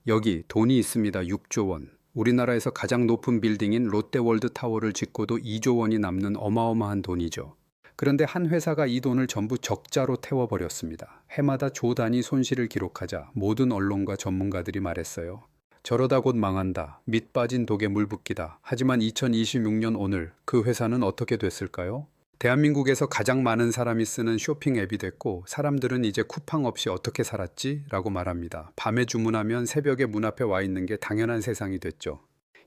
여기 돈이 있습니다. 6조 원. 우리나라에서 가장 높은 빌딩인 롯데월드 타워를 짓고도 2조 원이 남는 어마어마한 돈이죠. 그런데 한 회사가 이 돈을 전부 적자로 태워버렸습니다. 해마다 조 단위 손실을 기록하자 모든 언론과 전문가들이 말했어요. 저러다 곧 망한다. 밑 빠진 독에 물 붓기다. 하지만 2026년 오늘 그 회사는 어떻게 됐을까요? 대한민국에서 가장 많은 사람이 쓰는 쇼핑 앱이 됐고 사람들은 이제 쿠팡 없이 어떻게 살았지? 라고 말합니다. 밤에 주문하면 새벽에 문 앞에 와 있는 게 당연한 세상이 됐죠.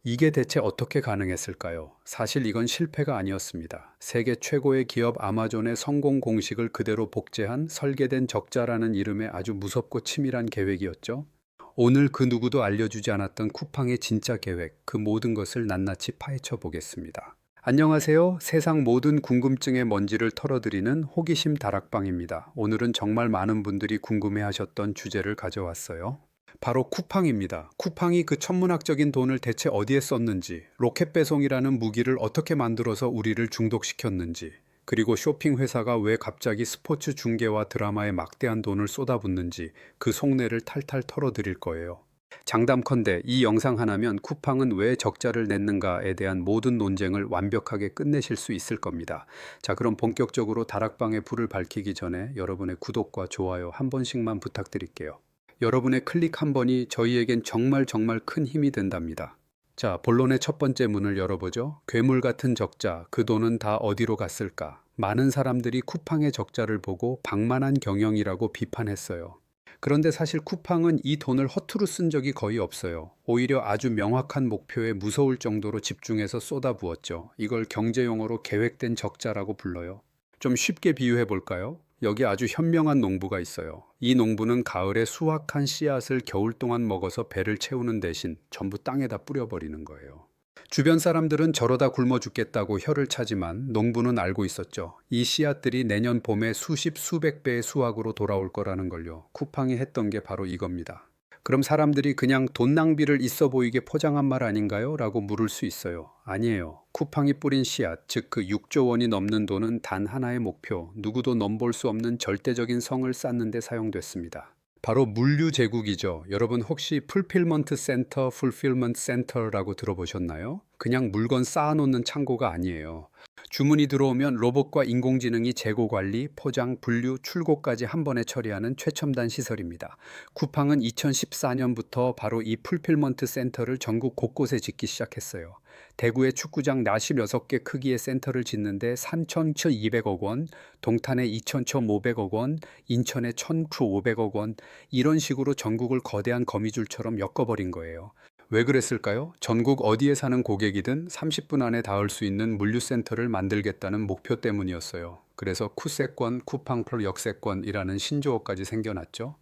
이게 대체 어떻게 가능했을까요? 사실 이건 실패가 아니었습니다. 세계 최고의 기업 아마존의 성공 공식을 그대로 복제한 설계된 적자라는 이름의 아주 무섭고 치밀한 계획이었죠. 오늘 그 누구도 알려주지 않았던 쿠팡의 진짜 계획, 그 모든 것을 낱낱이 파헤쳐 보겠습니다. 안녕하세요. 세상 모든 궁금증의 먼지를 털어드리는 호기심 다락방입니다. 오늘은 정말 많은 분들이 궁금해하셨던 주제를 가져왔어요. 바로 쿠팡입니다. 쿠팡이 그 천문학적인 돈을 대체 어디에 썼는지, 로켓 배송이라는 무기를 어떻게 만들어서 우리를 중독시켰는지, 그리고 쇼핑 회사가 왜 갑자기 스포츠 중계와 드라마에 막대한 돈을 쏟아붓는지 그 속내를 탈탈 털어드릴 거예요. 장담컨대 이 영상 하나면 쿠팡은 왜 적자를 냈는가에 대한 모든 논쟁을 완벽하게 끝내실 수 있을 겁니다. 자, 그럼 본격적으로 다락방의 불을 밝히기 전에 여러분의 구독과 좋아요 한 번씩만 부탁드릴게요. 여러분의 클릭 한 번이 저희에겐 정말 큰 힘이 된답니다. 자, 본론의 첫 번째 문을 열어보죠. 괴물 같은 적자, 그 돈은 다 어디로 갔을까? 많은 사람들이 쿠팡의 적자를 보고 방만한 경영이라고 비판했어요. 그런데 사실 쿠팡은 이 돈을 허투루 쓴 적이 거의 없어요. 오히려 아주 명확한 목표에 무서울 정도로 집중해서 쏟아부었죠. 이걸 경제용어로 계획된 적자라고 불러요. 좀 쉽게 비유해 볼까요? 여기 아주 현명한 농부가 있어요. 이 농부는 가을에 수확한 씨앗을 겨울 동안 먹어서 배를 채우는 대신 전부 땅에다 뿌려버리는 거예요. 주변 사람들은 저러다 굶어 죽겠다고 혀를 차지만 농부는 알고 있었죠. 이 씨앗들이 내년 봄에 수십 수백 배의 수확으로 돌아올 거라는 걸요. 쿠팡이 했던 게 바로 이겁니다. 그럼 사람들이 그냥 돈 낭비를 있어 보이게 포장한 말 아닌가요? 라고 물을 수 있어요. 아니에요. 쿠팡이 뿌린 씨앗, 즉 그 6조 원이 넘는 돈은 단 하나의 목표, 누구도 넘볼 수 없는 절대적인 성을 쌓는 데 사용됐습니다. 바로 물류 제국이죠. 여러분 혹시 풀필먼트 센터, 풀필먼트 센터라고 들어보셨나요? 그냥 물건 쌓아놓는 창고가 아니에요. 주문이 들어오면 로봇과 인공지능이 재고 관리, 포장, 분류, 출고까지 한 번에 처리하는 최첨단 시설입니다. 쿠팡은 2014년부터 바로 이 풀필먼트 센터를 전국 곳곳에 짓기 시작했어요. 대구에 축구장 46개 크기의 센터를 짓는데 3,200억 원, 동탄에 2,500억 원, 인천에 1,500억 원, 이런 식으로 전국을 거대한 거미줄처럼 엮어버린 거예요. 왜 그랬을까요? 전국 어디에 사는 고객이든 30분 안에 닿을 수 있는 물류센터를 만들겠다는 목표 때문이었어요. 그래서 쿠세권, 쿠팡 프로 역세권이라는 신조어까지 생겨났죠.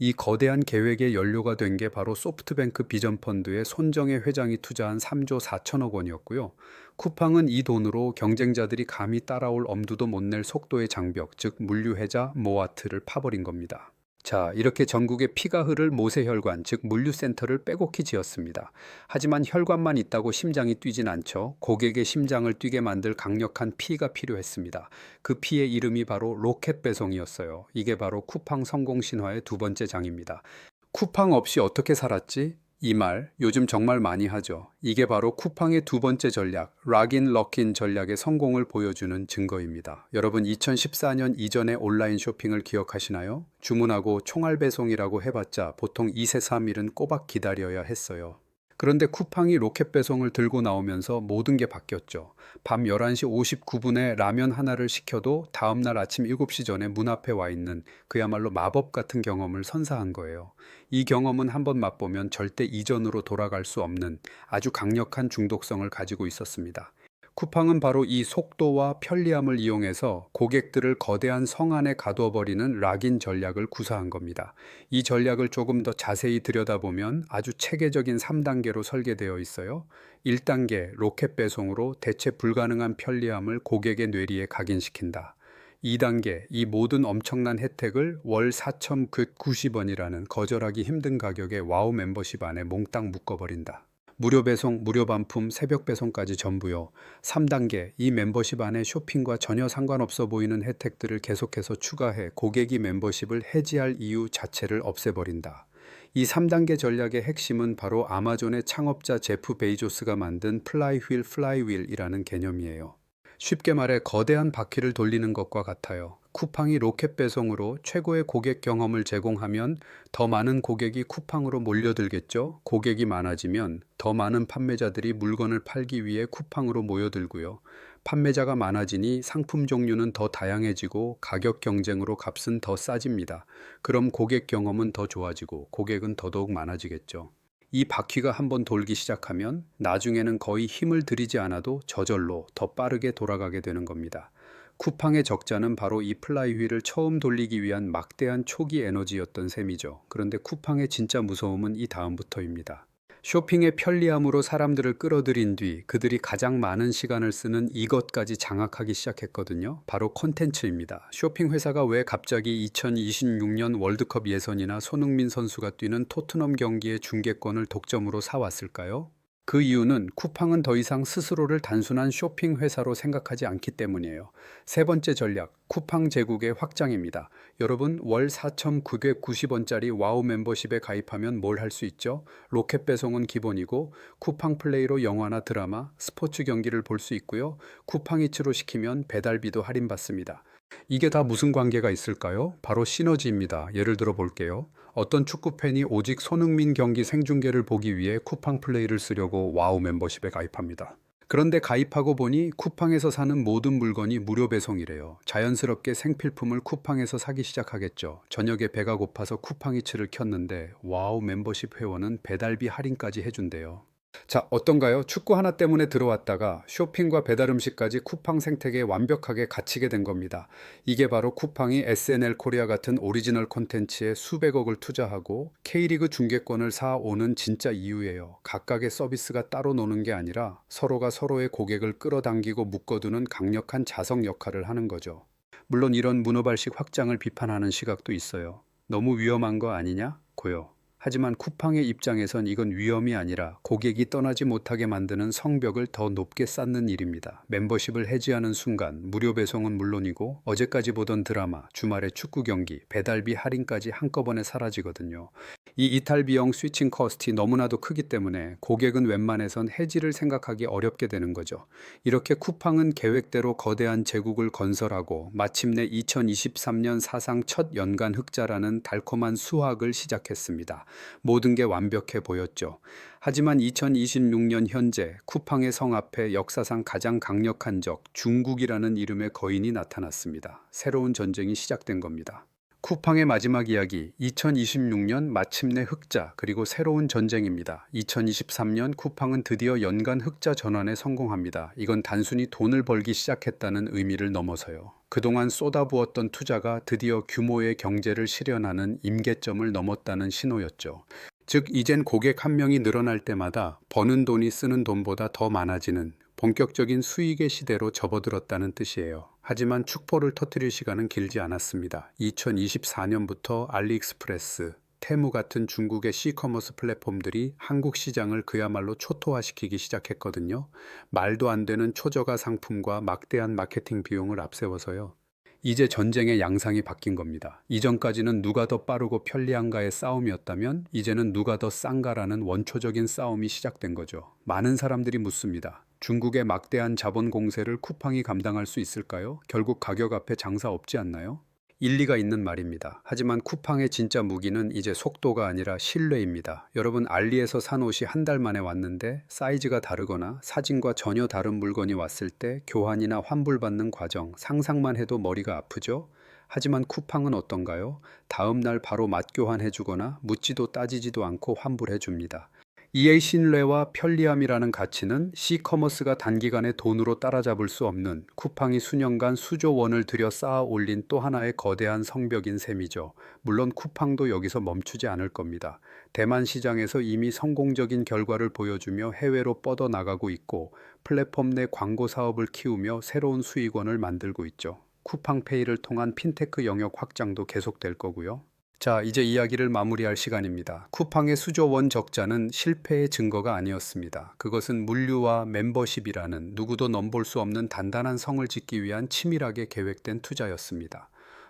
이 거대한 계획의 연료가 된 게 바로 소프트뱅크 비전펀드의 손정혜 회장이 투자한 3조 4천억 원이었고요. 쿠팡은 이 돈으로 경쟁자들이 감히 따라올 엄두도 못 낼 속도의 장벽, 즉 물류회자 모아트를 파버린 겁니다. 자, 이렇게 전국에 피가 흐를 모세혈관, 즉 물류센터를 빼곡히 지었습니다. 하지만 혈관만 있다고 심장이 뛰진 않죠. 고객의 심장을 뛰게 만들 강력한 피가 필요했습니다. 그 피의 이름이 바로 로켓 배송이었어요. 이게 바로 쿠팡 성공 신화의 두 번째 장입니다. 쿠팡 없이 어떻게 살았지? 이 말 요즘 정말 많이 하죠. 이게 바로 쿠팡의 두 번째 전략, 락인 럭인 전략의 성공을 보여주는 증거입니다. 여러분 2014년 이전의 온라인 쇼핑을 기억하시나요? 주문하고 총알 배송이라고 해봤자 보통 2세 3일은 꼬박 기다려야 했어요. 그런데 쿠팡이 로켓 배송을 들고 나오면서 모든 게 바뀌었죠. 밤 11시 59분에 라면 하나를 시켜도 다음날 아침 7시 전에 문 앞에 와 있는 그야말로 마법 같은 경험을 선사한 거예요. 이 경험은 한번 맛보면 절대 이전으로 돌아갈 수 없는 아주 강력한 중독성을 가지고 있었습니다. 쿠팡은 바로 이 속도와 편리함을 이용해서 고객들을 거대한 성 안에 가둬버리는 락인 전략을 구사한 겁니다. 이 전략을 조금 더 자세히 들여다보면 아주 체계적인 3단계로 설계되어 있어요. 1단계 로켓 배송으로 대체 불가능한 편리함을 고객의 뇌리에 각인시킨다. 2단계 이 모든 엄청난 혜택을 월 4,990원이라는 거절하기 힘든 가격의 와우 멤버십 안에 몽땅 묶어버린다. 무료 배송, 무료 반품, 새벽 배송까지 전부요. 3단계, 이 멤버십 안에 쇼핑과 전혀 상관없어 보이는 혜택들을 계속해서 추가해 고객이 멤버십을 해지할 이유 자체를 없애버린다. 이 3단계 전략의 핵심은 바로 아마존의 창업자 제프 베이조스가 만든 플라이휠이라는 개념이에요. 쉽게 말해 거대한 바퀴를 돌리는 것과 같아요. 쿠팡이 로켓 배송으로 최고의 고객 경험을 제공하면 더 많은 고객이 쿠팡으로 몰려들겠죠. 고객이 많아지면 더 많은 판매자들이 물건을 팔기 위해 쿠팡으로 모여들고요. 판매자가 많아지니 상품 종류는 더 다양해지고 가격 경쟁으로 값은 더 싸집니다. 그럼 고객 경험은 더 좋아지고 고객은 더더욱 많아지겠죠. 이 바퀴가 한번 돌기 시작하면 나중에는 거의 힘을 들이지 않아도 저절로 더 빠르게 돌아가게 되는 겁니다. 쿠팡의 적자는 바로 이 플라이휠을 처음 돌리기 위한 막대한 초기 에너지였던 셈이죠. 그런데 쿠팡의 진짜 무서움은 이 다음부터입니다. 쇼핑의 편리함으로 사람들을 끌어들인 뒤 그들이 가장 많은 시간을 쓰는 이것까지 장악하기 시작했거든요. 바로 콘텐츠입니다. 쇼핑 회사가 왜 갑자기 2026년 월드컵 예선이나 손흥민 선수가 뛰는 토트넘 경기의 중계권을 독점으로 사왔을까요? 그 이유는 쿠팡은 더 이상 스스로를 단순한 쇼핑 회사로 생각하지 않기 때문이에요. 세 번째 전략, 쿠팡 제국의 확장입니다. 여러분, 월 4,990원짜리 와우 멤버십에 가입하면 뭘 할 수 있죠? 로켓 배송은 기본이고 쿠팡 플레이로 영화나 드라마, 스포츠 경기를 볼 수 있고요. 쿠팡 이츠로 시키면 배달비도 할인받습니다. 이게 다 무슨 관계가 있을까요? 바로 시너지입니다. 예를 들어 볼게요. 어떤 축구팬이 오직 손흥민 경기 생중계를 보기 위해 쿠팡 플레이를 쓰려고 와우 멤버십에 가입합니다. 그런데 가입하고 보니 쿠팡에서 사는 모든 물건이 무료 배송이래요. 자연스럽게 생필품을 쿠팡에서 사기 시작하겠죠. 저녁에 배가 고파서 쿠팡이츠를 켰는데 와우 멤버십 회원은 배달비 할인까지 해준대요. 자, 어떤가요? 축구 하나 때문에 들어왔다가 쇼핑과 배달 음식까지 쿠팡 생태계에 완벽하게 갇히게 된 겁니다. 이게 바로 쿠팡이 SNL 코리아 같은 오리지널 콘텐츠에 수백억을 투자하고 K리그 중계권을 사오는 진짜 이유예요. 각각의 서비스가 따로 노는 게 아니라 서로가 서로의 고객을 끌어당기고 묶어두는 강력한 자석 역할을 하는 거죠. 물론 이런 문어발식 확장을 비판하는 시각도 있어요. 너무 위험한 거 아니냐? 고요. 하지만 쿠팡의 입장에선 이건 위험이 아니라 고객이 떠나지 못하게 만드는 성벽을 더 높게 쌓는 일입니다. 멤버십을 해지하는 순간 무료 배송은 물론이고 어제까지 보던 드라마, 주말의 축구 경기, 배달비 할인까지 한꺼번에 사라지거든요. 이 이탈 비용 스위칭 커스트 너무나도 크기 때문에 고객은 웬만해선 해지를 생각하기 어렵게 되는 거죠. 이렇게 쿠팡은 계획대로 거대한 제국을 건설하고 마침내 2023년 사상 첫 연간 흑자라는 달콤한 수확을 시작했습니다. 모든 게 완벽해 보였죠. 하지만 2026년 현재 쿠팡의 성 앞에 역사상 가장 강력한 적 중국이라는 이름의 거인이 나타났습니다. 새로운 전쟁이 시작된 겁니다. 쿠팡의 마지막 이야기, 2026년 마침내 흑자 그리고 새로운 전쟁입니다. 2023년 쿠팡은 드디어 연간 흑자 전환에 성공합니다. 이건 단순히 돈을 벌기 시작했다는 의미를 넘어서요. 그동안 쏟아부었던 투자가 드디어 규모의 경제를 실현하는 임계점을 넘었다는 신호였죠. 즉 이젠 고객 한 명이 늘어날 때마다 버는 돈이 쓰는 돈보다 더 많아지는 본격적인 수익의 시대로 접어들었다는 뜻이에요. 하지만 축포를 터뜨릴 시간은 길지 않았습니다. 2024년부터 알리익스프레스, 테무 같은 중국의 시커머스 플랫폼들이 한국 시장을 그야말로 초토화시키기 시작했거든요. 말도 안 되는 초저가 상품과 막대한 마케팅 비용을 앞세워서요. 이제 전쟁의 양상이 바뀐 겁니다. 이전까지는 누가 더 빠르고 편리한가의 싸움이었다면 이제는 누가 더 싼가라는 원초적인 싸움이 시작된 거죠. 많은 사람들이 묻습니다. 중국의 막대한 자본 공세를 쿠팡이 감당할 수 있을까요? 결국 가격 앞에 장사 없지 않나요? 일리가 있는 말입니다. 하지만 쿠팡의 진짜 무기는 이제 속도가 아니라 신뢰입니다. 여러분, 알리에서 산 옷이 한 달 만에 왔는데 사이즈가 다르거나 사진과 전혀 다른 물건이 왔을 때 교환이나 환불받는 과정, 상상만 해도 머리가 아프죠? 하지만 쿠팡은 어떤가요? 다음 날 바로 맞교환해주거나 묻지도 따지지도 않고 환불해줍니다. 이의 신뢰와 편리함이라는 가치는 시커머스가 단기간에 돈으로 따라잡을 수 없는 쿠팡이 수년간 수조 원을 들여 쌓아 올린 또 하나의 거대한 성벽인 셈이죠. 물론 쿠팡도 여기서 멈추지 않을 겁니다. 대만 시장에서 이미 성공적인 결과를 보여주며 해외로 뻗어나가고 있고 플랫폼 내 광고 사업을 키우며 새로운 수익원을 만들고 있죠. 쿠팡페이를 통한 핀테크 영역 확장도 계속될 거고요. 자, 이제 이야기를 마무리할 시간입니다. 쿠팡의 수조 원 적자는 실패의 증거가 아니었습니다. 그것은 물류와 멤버십이라는 누구도 넘볼 수 없는 단단한 성을 짓기 위한 치밀하게 계획된 투자였습니다.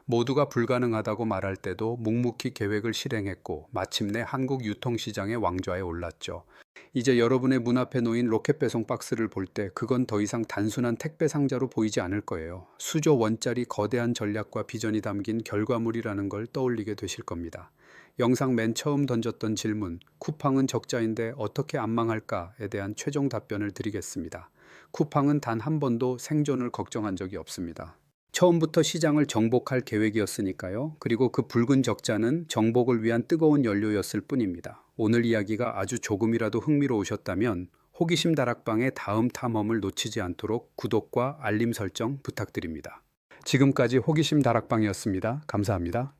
모두가 불가능하다고 말할 때도 묵묵히 계획을 실행했고 마침내 한국 유통시장의 왕좌에 올랐죠. 이제 여러분의 문 앞에 놓인 로켓 배송 박스를 볼 때 그건 더 이상 단순한 택배 상자로 보이지 않을 거예요. 수조 원짜리 거대한 전략과 비전이 담긴 결과물이라는 걸 떠올리게 되실 겁니다. 영상 맨 처음 던졌던 질문, 쿠팡은 적자인데 어떻게 안 망할까에 대한 최종 답변을 드리겠습니다. 쿠팡은 단 한 번도 생존을 걱정한 적이 없습니다. 처음부터 시장을 정복할 계획이었으니까요. 그리고 그 붉은 적자는 정복을 위한 뜨거운 연료였을 뿐입니다. 오늘 이야기가 아주 조금이라도 흥미로우셨다면 호기심 다락방의 다음 탐험을 놓치지 않도록 구독과 알림 설정 부탁드립니다. 지금까지 호기심 다락방이었습니다. 감사합니다.